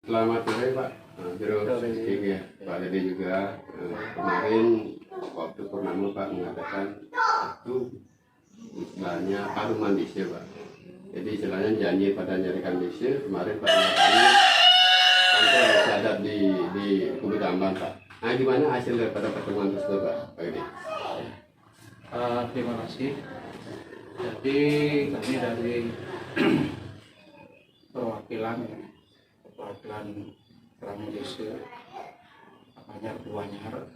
Selamat sore Pak. Terus ya Pak Dede juga kemarin waktu purnama Pak mengatakan itu istilahnya paruman desa Pak. Jadi istilahnya janji pada nyarikan desa kemarin Pak mengatakan sampai sadap di Kubu Tambang Pak. Nah gimana hasil daripada pertemuan tersebut Pak Dede? Terima kasih. Jadi kami dari perwakilan Kerama Desa Anyar Buanyar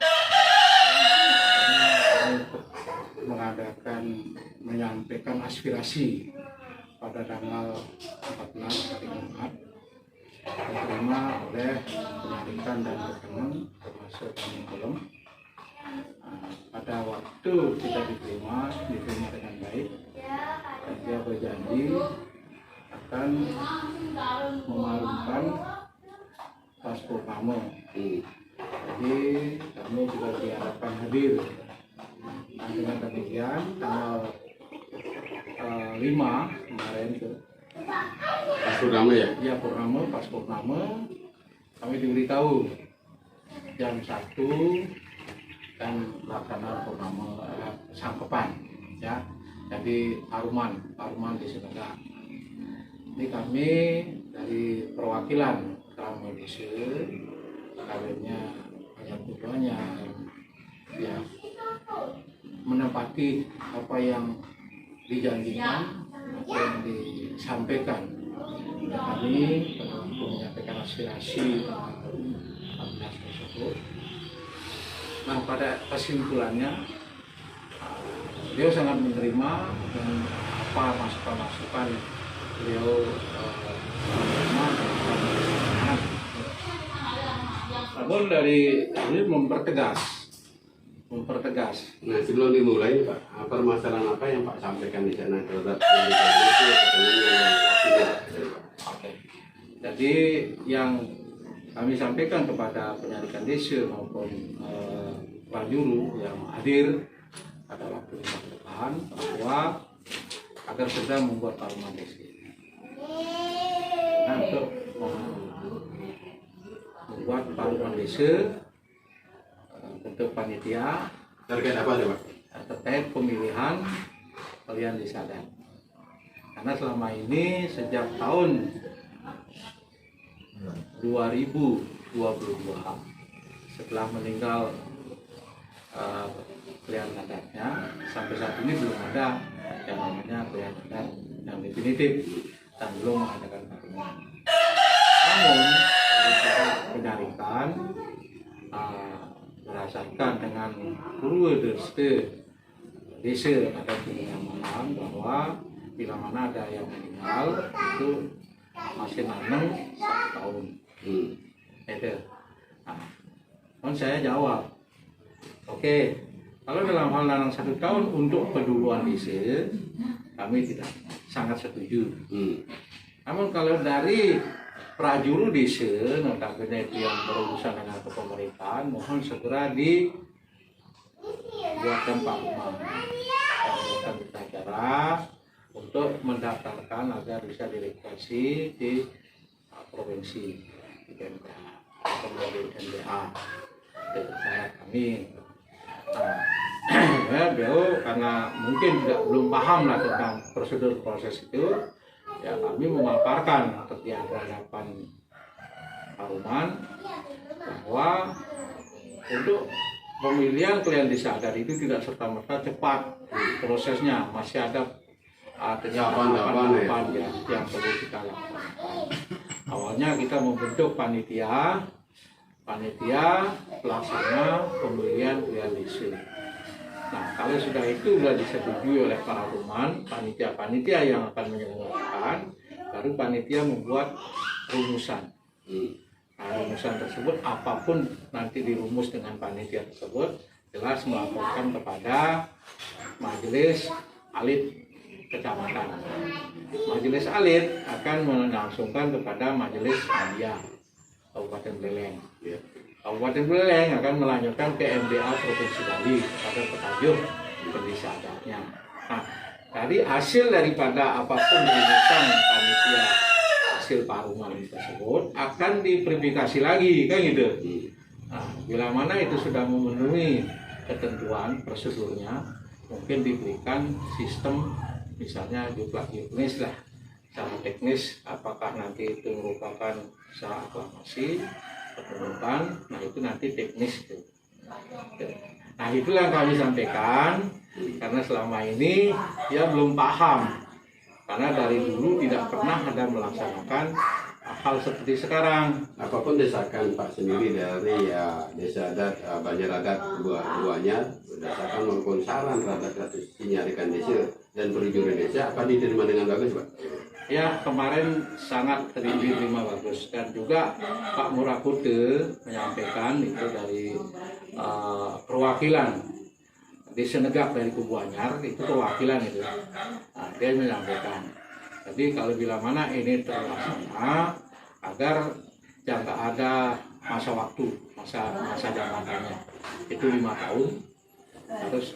mengadakan menyampaikan aspirasi pada tanggal 14 hari Jumat diterima oleh penyarikan dan teman termasuk kami kolom. Pada waktu kita diterima dengan baik dan dia berjanji akan memalukan pas purnama. Jadi kami juga diharapkan hadir. Nah, dengan demikian tanggal 5 kemarin tuh Pas purnama ya? Ya pas purnama kami diberitahu jam 1 dan pelaksanaan purnama sangkepan ya. Jadi paruman di Sumedang. Ini kami dari perwakilan Kerama Desa kawinnya banyak tujuannya ya menepati apa yang dijanjikan, apa yang disampaikan. Dan kami menyampaikan aspirasi tentang 14 tersebut. Nah, pada kesimpulannya beliau sangat menerima dan apa masukan-masukan beliau menerima dan melaksanakan. Namun dari ini mempertegas. Nah sebelum dimulai Pak, permasalahan apa yang Pak sampaikan di sana terhadap yang Oke. Jadi yang kami sampaikan kepada penyarikan desa maupun prajuru yang hadir pada waktu ke depan bahwa agar segera membuat paruman desa. Nah, untuk membuat paruman desa untuk panitia terkait apa ya Pak? Terkait pemilihan kalian desa adat. Karena selama ini sejak tahun 2022 setelah meninggal kalian adatnya sampai saat ini belum ada yang namanya kalian adat yang definitif dan belum mengadakan paruman. Namun penyarikan berdasarkan dengan rule desa ada di malam bahwa bila mana ada yang meninggal itu masih naneng 1 tahun. Itu. Nah, saya jawab, oke, kalau dalam hal naneng 1 tahun untuk keduluan desa kami tidak sangat setuju. Namun kalau dari prajuru desa, notabene itu yang berurusan dengan kepemerintahan, mohon segera dibuatkan paruman, dibuatkan acara untuk mendaftarkan agar bisa diregistrasi di provinsi di PMDA atau di NDA. Itu syarat kami. Nah, beliau karena mungkin belum paham lah tentang prosedur proses itu. Ya kami memaparkan ketika hadapan paruman bahwa untuk pemilihan kalian desa adat itu tidak serta-merta cepat prosesnya, masih ada tahapan ya yang perlu kita lakukan. Awalnya kita membentuk panitia pelaksana pemilihan kalian desa. Nah, kalau sudah itu sudah disetujui oleh para paruman, panitia yang akan menyelenggarakan, baru panitia membuat rumusan. Nah, rumusan tersebut apapun nanti dirumus dengan panitia tersebut, jelas melaporkan kepada majelis alit kecamatan. Majelis alit akan melangsungkan kepada majelis media Kabupaten Buleleng. Kabupaten Buleleng akan melanjutkan ke MDA Provinsi Bali pada petajuk pendesa adatnya. Nah, dari hasil daripada apapun rumusan panitia hasil paruman tersebut akan diverifikasi lagi, kan gitu. Nah, bila mana itu sudah memenuhi ketentuan prosedurnya, mungkin diberikan sistem misalnya juplak juknis lah, secara teknis apakah nanti itu merupakan usaha aklamasi, penutupan, nah itu nanti teknis itu. Nah itulah yang kami sampaikan, karena selama ini dia belum paham, karena dari dulu tidak pernah ada melaksanakan hal seperti sekarang. Apapun desakan Pak sendiri dari desa adat Banjar Adat dua-duanya, berdasarkan maupun saran terhadap sinyalikan desa dan perjuangan desa, apa diterima dengan bagus, Pak? Ya, kemarin sangat diterima bagus, dan juga Pak Murapute menyampaikan itu dari perwakilan di Senegak dari Kubu Anyar, itu perwakilan itu. Nah, dia menyampaikan, jadi kalau bila mana ini terlaksana, agar jangan ada masa waktu, masa jabatannya itu 5 tahun harus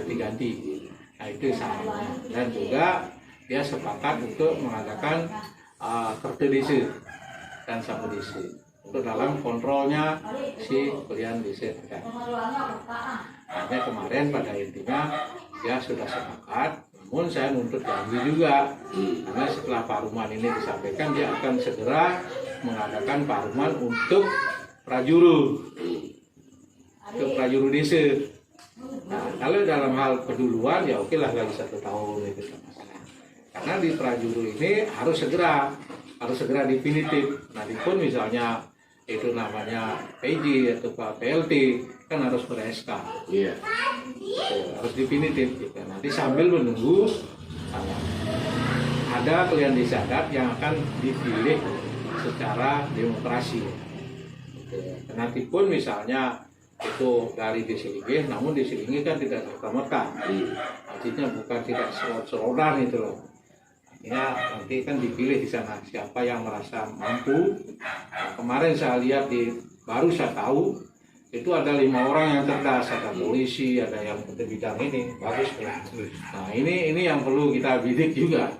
diganti. Nah itu salahnya. Dan juga dia sepakat untuk mengadakan kertedisi dan sabedisi untuk dalam kontrolnya si pilihan desa. Hanya kemarin pada intinya dia sudah sepakat, namun saya nuntut janji juga, karena setelah paruman ini disampaikan dia akan segera mengadakan paruman untuk prajuru desa. Nah, kalau dalam hal penduluan ya oke lah, lagi 1 tahun itu masalah. Karena di prajuru ini harus segera definitif. Nanti pun misalnya itu namanya PJ atau PLT kan harus ber-SK. Iya. Harus definitif gitu. Nanti sambil menunggu ada pilihan desa adat yang akan dipilih secara demokrasi. Nanti pun misalnya itu dari diselingi, namun diselingi kan tidak serta-merta, artinya bukan tidak selot-selotan itu loh. Artinya nanti kan dipilih di sana siapa yang merasa mampu. Nah, kemarin saya lihat baru saya tahu itu ada 5 orang yang cerdas, ada polisi, ada yang di bidang ini, bagus kan. Nah ini yang perlu kita bidik juga.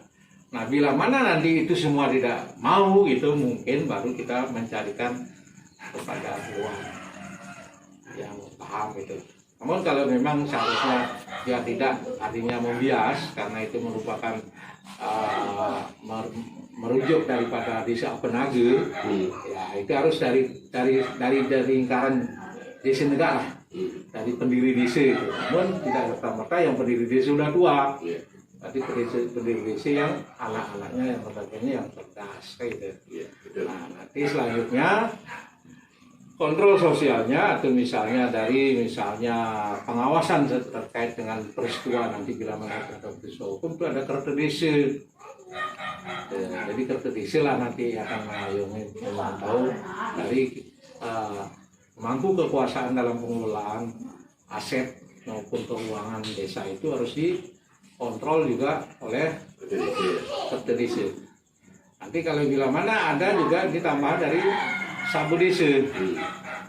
Nah bila mana nanti itu semua tidak mau gitu, mungkin baru kita mencarikan kepada luar yang paham itu. Namun kalau memang seharusnya dia tidak, artinya membias, karena itu merupakan merujuk daripada desa Penage, ya itu harus dari lingkaran desa negara, dari pendiri desa itu. Namun tidak serta-merta yang pendiri desa sudah tua, tapi pendiri desa yang anak-anaknya yang sebagainya yang cerdas gitu. Nah nanti selanjutnya kontrol sosialnya, atau misalnya pengawasan terkait dengan peristiwa nanti bila mana ada peristiwa hukum itu ada kertedisi. Jadi kertedisi lah nanti akan mengayomi, memantau dari mampu kekuasaan dalam pengelolaan aset maupun keuangan desa itu harus dikontrol juga oleh kertedisi. Nanti kalau bila mana ada juga ditambah dari sabudisi.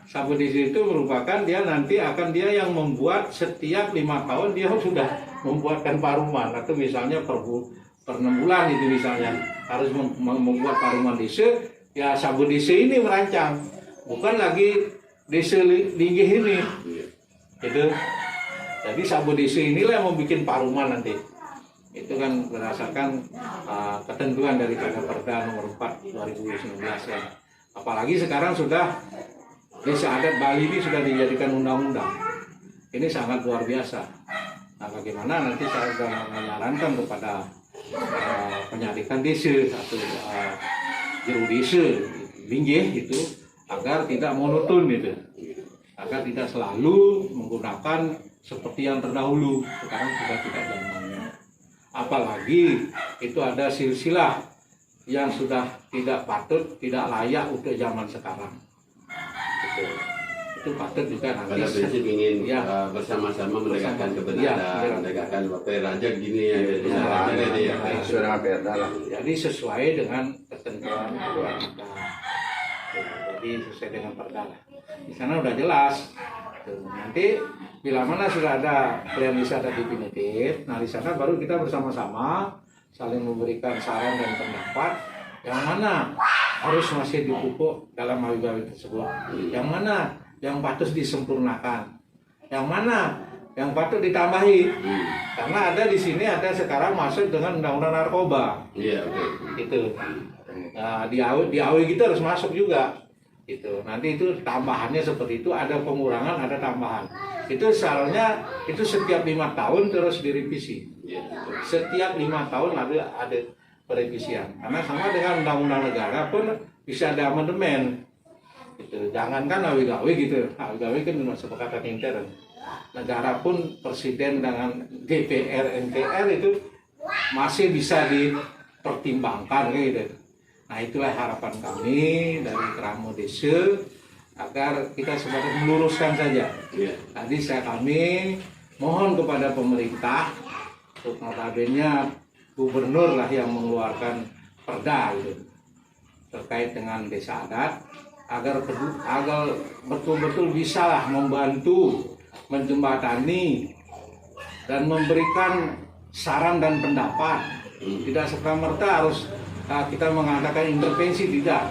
Sabudisi itu merupakan dia nanti akan dia yang membuat setiap 5 tahun dia sudah membuatkan paruman, atau misalnya per 6 bulan itu misalnya harus membuat paruman desa. Ya sabudisi ini merancang, bukan lagi desa linggih ini gitu. Jadi sabudisi inilah yang membuat paruman nanti. Itu kan berdasarkan ketentuan daripada Perda nomor 4 2019 ya. Apalagi sekarang sudah desa adat Bali ini sudah dijadikan undang-undang. Ini sangat luar biasa. Nah bagaimana nanti saya sudah menyarankan kepada penyadikan desa atau juru desa linggih itu agar tidak monoton gitu, agar tidak selalu menggunakan seperti yang terdahulu. Sekarang sudah tidak zamannya. Apalagi itu ada silsilah yang sudah tidak patut, tidak layak untuk zaman sekarang. Itu patut juga nanti. Pada prinsip ingin bersama-sama menegakkan kebenaran, menegakkan raja gini ya. Jadi sesuai dengan ketentuan kita. Jadi sesuai dengan perda. Di sana udah jelas. Nanti bila mana sudah ada pilihan desa definitif, nah di sana baru kita bersama-sama saling memberikan saran dan pendapat, yang mana harus masih dipupuk dalam gawe-gawe tersebut, yang mana yang patut disempurnakan, yang mana yang patut ditambahi. Karena ada di sini ada sekarang masuk dengan undang-undang narkoba. Iya, betul. Itu. Nah, di AW kita harus masuk juga. Itu. Nanti itu tambahannya seperti itu, ada pengurangan, ada tambahan. Itu soalnya itu setiap 5 tahun terus direvisi. Iya. Setiap 5 tahun ada perevisian. Karena sama dengan undang-undang negara pun bisa ada amandemen. Gitu. Jangankan gawe-gawe gitu. Gawe-gawe kan cuma sepakatan intern. Negara pun presiden dengan DPR, MPR itu masih bisa dipertimbangkan gitu. Nah, itulah harapan kami dari Keramo Desa agar kita sebatas meluruskan saja. Iya. Tadi kami mohon kepada pemerintah, untuk notabene gubernur lah yang mengeluarkan perda gitu, terkait dengan desa adat, agar betul-betul bisa lah membantu, menjembatani dan memberikan saran dan pendapat. Tidak serta-merta harus kita mengadakan intervensi, tidak.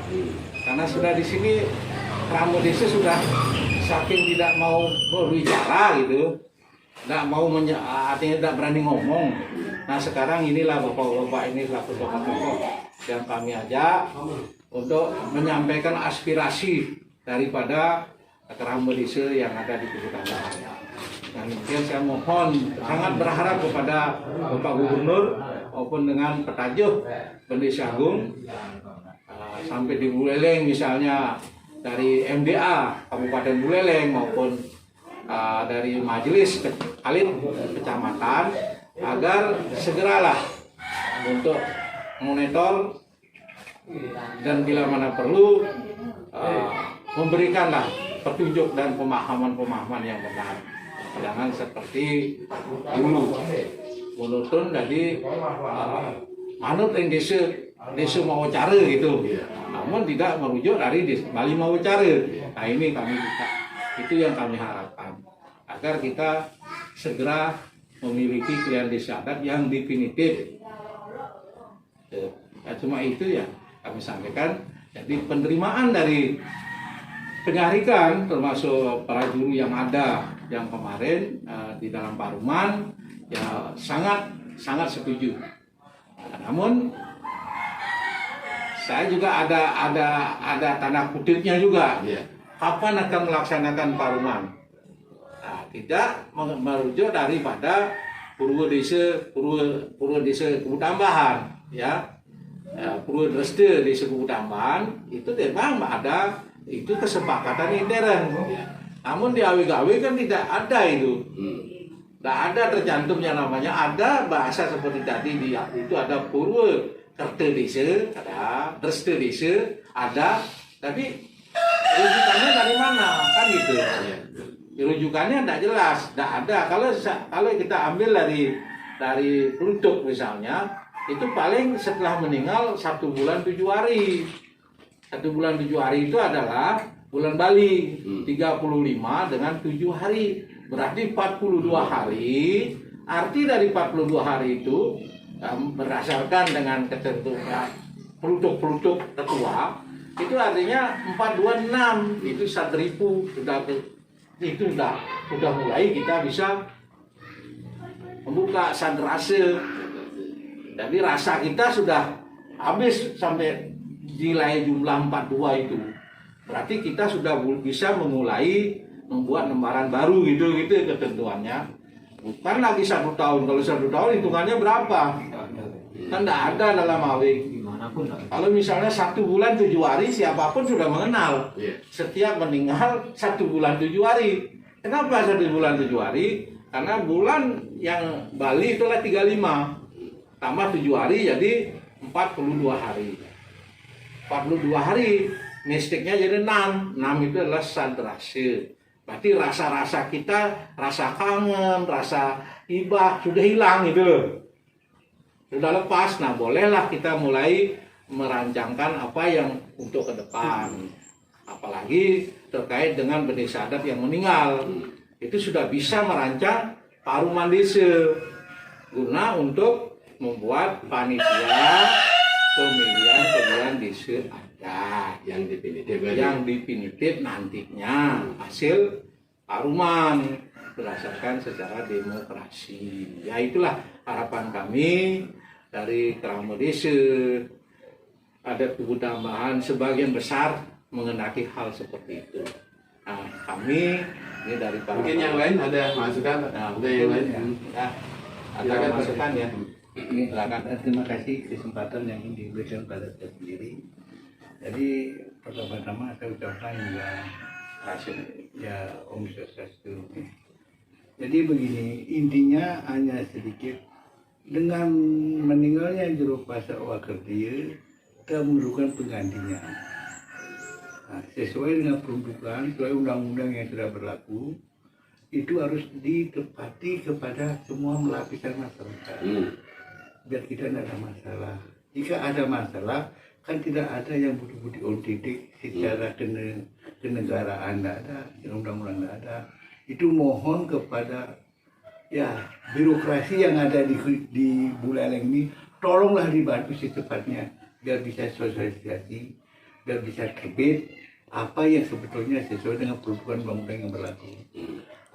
Karena sudah di sini Keramo Desa sudah saking tidak mau berbicara gitu, tidak mau artinya tidak berani ngomong. Nah, sekarang inilah bapak-bapak ini selaku tokoh-tokoh yang kami ajak untuk menyampaikan aspirasi daripada Keramo Desa yang ada di Kubu Tambahan. Dan kemudian saya mohon, sangat berharap kepada Bapak Gubernur maupun dengan Petajuh Pendesa Agung sampai di Buleleng misalnya, dari MDA Kabupaten Buleleng maupun dari Majelis Alit Kecamatan, agar segeralah untuk monitor dan bila mana perlu memberikanlah petunjuk dan pemahaman-pemahaman yang benar. Jangan seperti dulu menurutun dari manut yang desa mau cara gitu, namun tidak merujuk dari Bali mau cara. Nah, ini kami juga, itu yang kami harapkan, agar kita segera memiliki pilihan desa adat yang definitif. Ya, cuma itu ya kami sampaikan. Jadi penerimaan dari penyarikan termasuk para juru yang ada yang kemarin di dalam Paruman ya sangat setuju. Namun saya juga ada tanda kutipnya juga. Kapan akan melaksanakan Paruman? Nah, tidak merujuk daripada Purwodesa Kubu Tambahan, ya. Purwodesa Desa Kubu Tambahan itu memang ada itu kesepakatan intern. Namun di AW-gawe kan tidak ada itu. Tidak ada tercantum yang namanya, ada bahasa seperti tadi itu ada Purwokerto Desa, ada Dresta Desa, ada, tapi rujukannya dari mana kan gitu. Rujukannya tidak jelas, tidak ada. Kalau kita ambil dari Plutok misalnya, itu paling setelah meninggal 1 bulan 7 hari. 1 bulan 7 hari itu adalah bulan Bali, 35 dengan 7 hari. Berarti 42 hari. Arti dari 42 hari itu berdasarkan dengan ketentuan Plutok tetua, itu artinya 426 itu 1.000 sudah mulai kita bisa membuka sandrase. Jadi rasa kita sudah habis sampai nilai jumlah 42 itu. Berarti kita sudah bisa memulai membuat lembaran baru gitu ketentuannya. Bukan lagi 1 tahun. Kalau 1 tahun hitungannya berapa? Kan tidak ada dalam AW. Kalau misalnya 1 bulan 7 hari, siapapun sudah mengenal. Setiap meninggal 1 bulan 7 hari. Kenapa 1 bulan 7 hari? Karena bulan yang Bali itulah 35. Tambah 7 hari jadi 42 hari. 42 hari, mistiknya jadi 6. 6 itu adalah sandrase. Berarti rasa-rasa kita, rasa kangen, rasa ibah sudah hilang gitu loh. Sudah lepas. Nah, bolehlah kita mulai merancangkan apa yang untuk ke depan. Apalagi terkait dengan desa adat yang meninggal. Itu sudah bisa merancang Paruman Desa guna untuk membuat panitia pemilihan desa ada yang definitif nantinya hasil paruman berdasarkan secara demokrasi. Ya itulah harapan kami dari Kerama Desa. Ada kubu tambahan sebagian besar mengendaki hal seperti itu. Nah, kami ini dari mungkin yang lain ada masukan, ada yang lain. Ada masukan ya. Silakan. Terima kasih kesempatan yang diberikan pada saya sendiri. Jadi pertama-tama saya ucapkan ya Om Swastiastu. Jadi begini, intinya hanya sedikit, dengan meninggalnya Juru Pasar Wakerdia, kita memerlukan penggantinya. Nah, sesuai dengan peruntukan, sesuai undang-undang yang sudah berlaku, itu harus ditepati kepada semua lapisan masyarakat. Biar kita tidak ada masalah. Jika ada masalah, kan tidak ada yang betul-betul ontitik secara kenegaraan, tidak ada, undang-undang tidak ada. Itu mohon kepada ya birokrasi yang ada di Buleleng ini, tolonglah dibantu secepatnya biar bisa sosialisasi, biar bisa terbit apa yang sebetulnya sesuai dengan peruntukan undang-undang yang berlaku.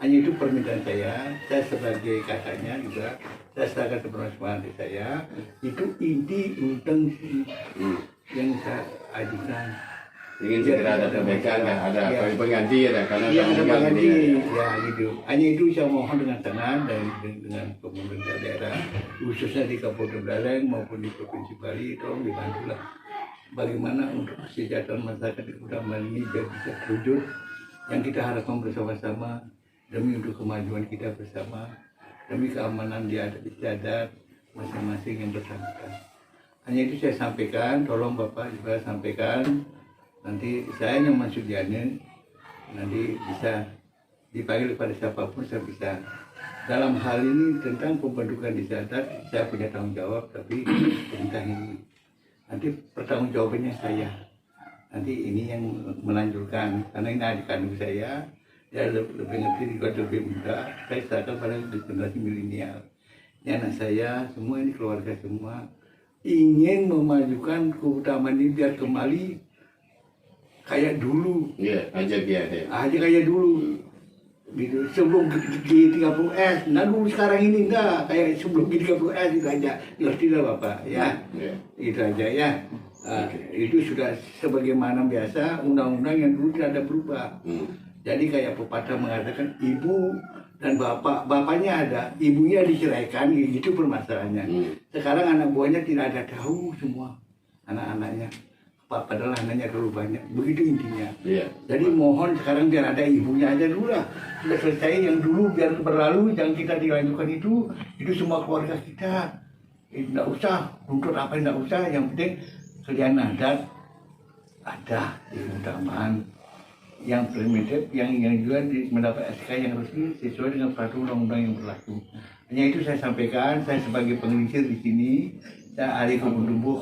Hanya itu permintaan saya sebagai kakaknya juga, saya serahkan kepada saya, itu inti utang yang saya ajukan. Ingin segera ada perbaikan, ada pengganti ya, karena ada pengganti ya gitu. Hanya itu saya mohon dengan tenang dengan pemerintah daerah, khususnya di Kabupaten Buleleng maupun di Provinsi Bali, tolong dibantulah bagaimana untuk kesejahteraan masyarakat di Kota Bali ini biar bisa terwujud yang kita harapkan bersama-sama demi untuk kemajuan kita bersama, demi keamanan di adat istiadat masing-masing yang bersangkutan. Hanya itu saya sampaikan, tolong Bapak juga sampaikan. Nanti saya yang Sudiane nanti bisa dipanggil kepada siapapun, saya bisa. Dalam hal ini tentang pembentukan di adat, saya punya tanggung jawab, tapi tentang ini nanti pertanggungjawabannya saya. Nanti ini yang melanjutkan, karena ini adik kandung saya, dia lebih ngerti, juga lebih muda. Saya serahkan pada generasi milenial. Ini anak saya, semua ini keluarga semua ingin memajukan keutamaan ini biar kembali kayak dulu. Iya, aja biar aja kayak dulu. Gitu. Sebelum G30S, nah dulu sekarang ini enggak kayak sebelum G30S itu aja. Ngerti lah Bapak, ya. Itu aja ya. Itu sudah sebagaimana biasa undang-undang yang dulu tidak ada berubah. Jadi kayak pepatah mengatakan ibu dan bapaknya ada, ibunya diceraikan, itu permasalahannya. Sekarang anak buahnya tidak ada tahu semua anak-anaknya. Padahal anaknya terlalu banyak, begitu intinya. Jadi mohon sekarang biar ada ibunya aja dulu lah. Sudah selesai yang dulu biar berlalu, jangan kita dilanjutkan itu semua keluarga kita. Tidak usah, runtut apa tidak usah, yang penting kalian adat ada di utamaan. Yang primitif, yang juga mendapat SK yang resmi sesuai dengan peraturan undang-undang yang berlaku. Hanya itu saya sampaikan, saya sebagai pengelisir di sini, saya ahli kebun tumbuh,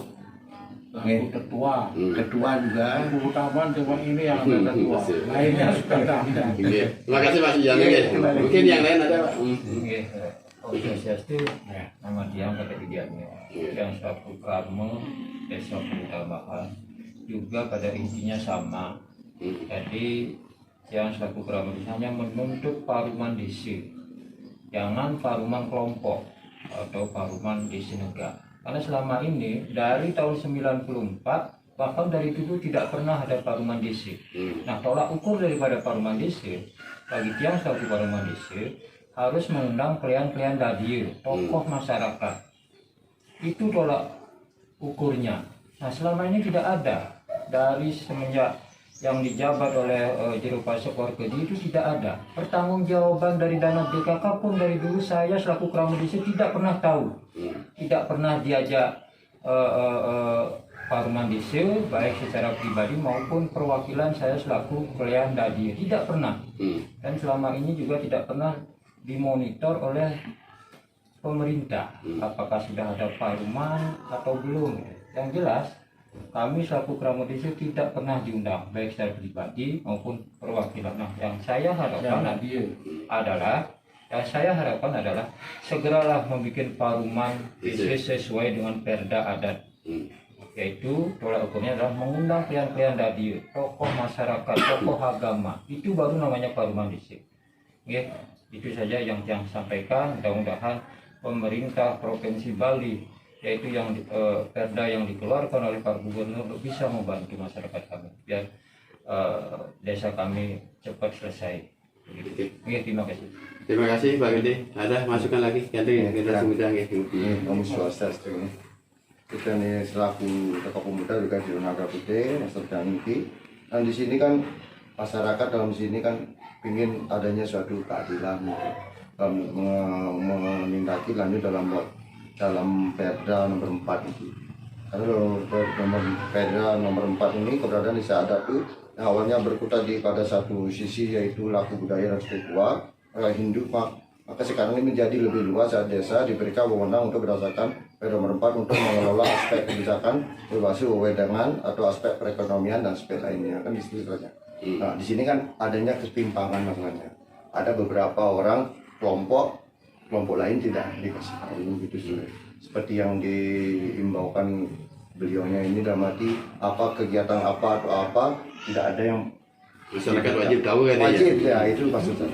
ketua juga. Keutamaan cuma ini yang ada ketua, lainnya sudah ada. Terima kasih Mas Jan. Mungkin yang lain ada Pak. Om Swastiastu, nama dia ketidiannya, yang selaku Karma, desa Tambahan, juga pada intinya sama. Jadi yang selaku Karma hanya menuntut paruman desa, jangan paruman kelompok atau paruman desa negara. Karena selama ini dari tahun 94 bahkan dari dulu tidak pernah ada paruman desa. Nah, tolak ukur daripada paruman desa bagi tiang selaku paruman desa harus mengundang klien-klien radio, tokoh masyarakat. Itu tolak ukurnya. Nah, selama ini tidak ada. Dari semenjak yang dijabat oleh Juru Pasar Wakerdia itu tidak ada. Pertanggungjawaban dari dana BKK pun dari dulu saya selaku Kerama Desa tidak pernah tahu. Tidak pernah diajak paruman desa baik secara pribadi maupun perwakilan saya selaku klien Dadia, tidak pernah. Dan selama ini juga tidak pernah dimonitor oleh pemerintah apakah sudah ada paruman atau belum. Yang jelas kami selaku Kerama Desa tidak pernah diundang baik secara pribadi maupun perwakilan. Nah, yang saya harapkan adalah Ya, saya harapkan adalah segeralah membuat paruman desa sesuai dengan perda adat. Yaitu tolak ukurnya adalah mengundang klien-klien radio, tokoh masyarakat, tokoh agama. Itu baru namanya paruman desa. Ya, itu saja yang sampaikan. Mudah-mudahan pemerintah Provinsi Bali, yaitu yang perda yang dikeluarkan oleh Pak Gubernur, bisa membantu masyarakat kami biar desa kami cepat selesai. Ya, terima kasih. Terima kasih Pak Gede. Ada masukan lagi? Ganti kita semudah ya. Kamu swasta ini. Kita nih selaku tokoh pemuda juga di Naga Putih, Master Daniki. Dan di sini kan masyarakat dalam sini kan ingin adanya suatu keadilan, menindaki lanjut dalam Perda nomor 4 itu. Karena dalam Perda nomor 4 ini keberadaan desa adat itu yang awalnya berkutat pada satu sisi yaitu laku budaya dan spiritual Hindu, maka sekarang ini menjadi lebih luas saat desa diberikan wewenang untuk berdasarkan Perda nomor 4 untuk mengelola aspek kebijakan berbasis wewenang atau aspek perekonomian dan aspek lainnya, kan di situ saja. Nah, di sini kan adanya ketimpangan masalahnya. Ada beberapa orang kelompok lain tidak dikasih tahu gitu sih. Seperti yang diimbaukan beliaunya ini dalam arti apa kegiatan apa atau apa tidak ada yang Masyarakat wajib tahu kan wajib ya, itu maksud saya.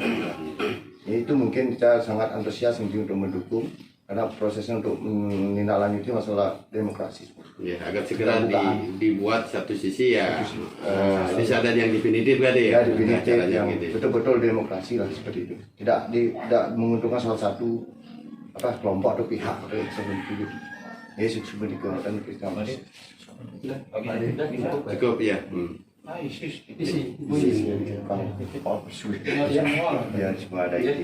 Itu mungkin kita sangat antusias untuk mendukung karena prosesnya untuk menindaklanjuti masalah demokrasi. Ya, agar segera dibuat satu sisi ya. Desa adat yang definitif kan ya. Definitif yang betul-betul demokrasi lah seperti itu. Tidak menguntungkan salah satu kelompok atau pihak seperti itu. Ya, seperti itu kan kita masih. Cukup ya. Ya, semua ada itu.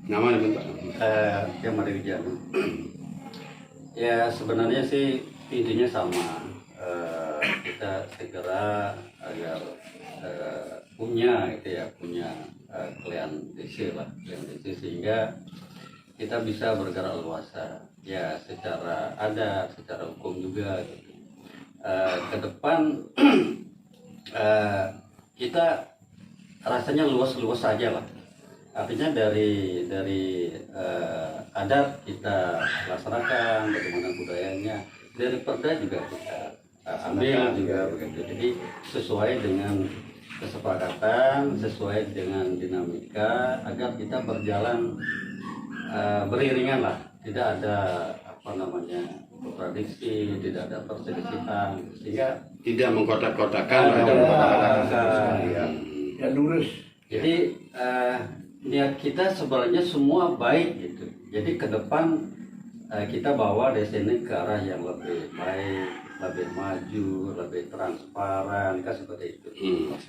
Nama dan Pak. Yang Mariwijaya. Ya sebenarnya sih intinya sama. Kita segera agar punya klien desa lah, sehingga kita bisa bergerak luasa. Ya secara adat, secara hukum juga. Gitu. Ke depan kita rasanya luas-luas saja lah. Artinya dari adat kita laksanakan, bagaimana budayanya, dari perda juga kita ambil juga begitu. Jadi sesuai dengan kesepakatan, sesuai dengan dinamika agar kita berjalan beriringan lah, tidak ada kontradiksi, tidak ada perselisihan, sehingga Tidak mengkotak-kotakan. Ya lurus. jadi niat kita sebenarnya semua baik gitu. Jadi ke depan kita bawa desa ini ke arah yang lebih baik, lebih maju, lebih transparan, kan seperti itu.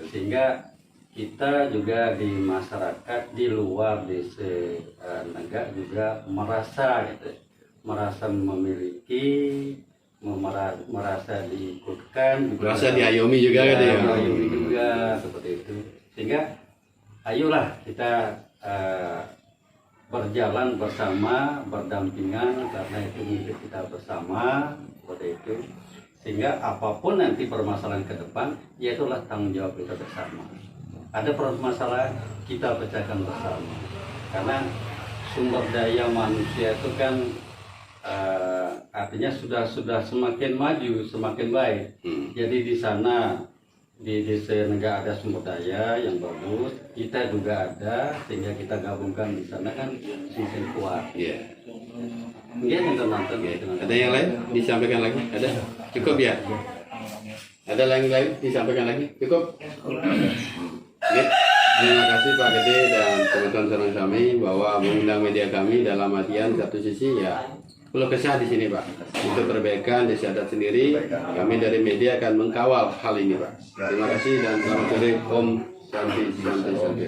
Sehingga kita juga di masyarakat di luar desa negara juga merasa gitu, merasa memiliki, merasa diikutkan, Merasa diayomi juga kan ya. diayomi juga seperti itu. Sehingga ayolah kita berjalan bersama, berdampingan karena itu milik kita bersama seperti itu. Sehingga apapun nanti permasalahan ke depan, ya itulah tanggung jawab kita bersama. Ada permasalahan kita pecahkan bersama. Karena sumber daya manusia itu kan artinya sudah semakin maju, semakin baik. Jadi di sana di desa negara ada sumber daya yang bagus, kita juga ada, sehingga kita gabungkan di sana kan semakin kuat. Iya. Mungkin nonton gitu. Ada yang lain disampaikan lagi? Ada? Cukup ya? Ada lain disampaikan lagi? Cukup? Oke. Terima kasih Pak Gede dan teman-teman kami bahwa mengundang media kami dalam artian satu sisi ya perlu kesah di sini Pak. Untuk perbaikan desa adat sendiri, kami dari media akan mengkawal hal ini Pak. Terima kasih dan selamat sore. Om Santi Santi Santi.